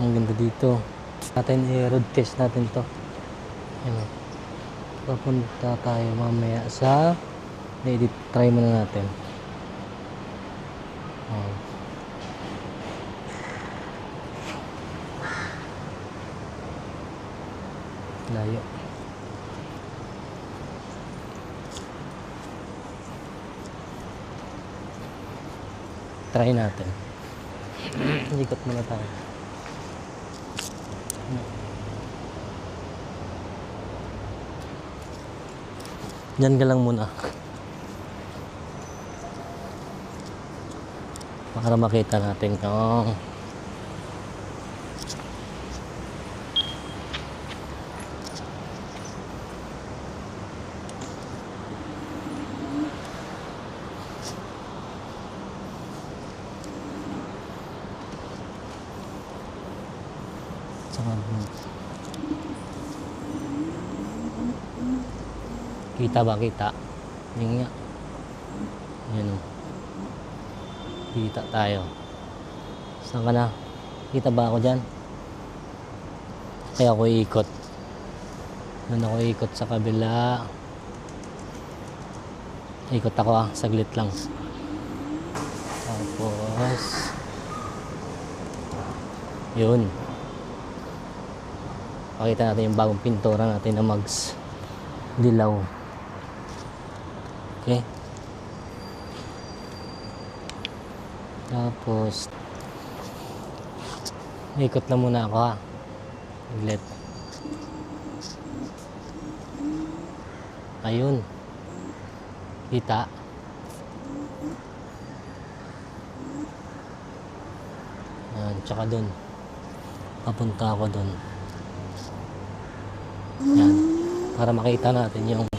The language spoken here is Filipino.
Ang ganda dito. Natin i-road test natin to. Ayan. Papunta tayo mamaya sa edit. Try muna natin. Layo. Try natin. Ikot muna tayo. Diyan ka lang muna. Para makita natin yung kita ba? Kita? Yun nga. Yan o. Kita tayo. Saan ka na? Kita ba ako dyan? Kaya ako iikot. Doon ako iikot sa kabila. Ikot ako saglit lang. Tapos yun. Pakita natin yung bagong pintura natin na Mags dilaw. Okay. Tapos ikot na muna ako ha. Saglit. Ayun. Kita. Yan, tsaka dun. Papunta ako dun. Yan. Para makita natin yung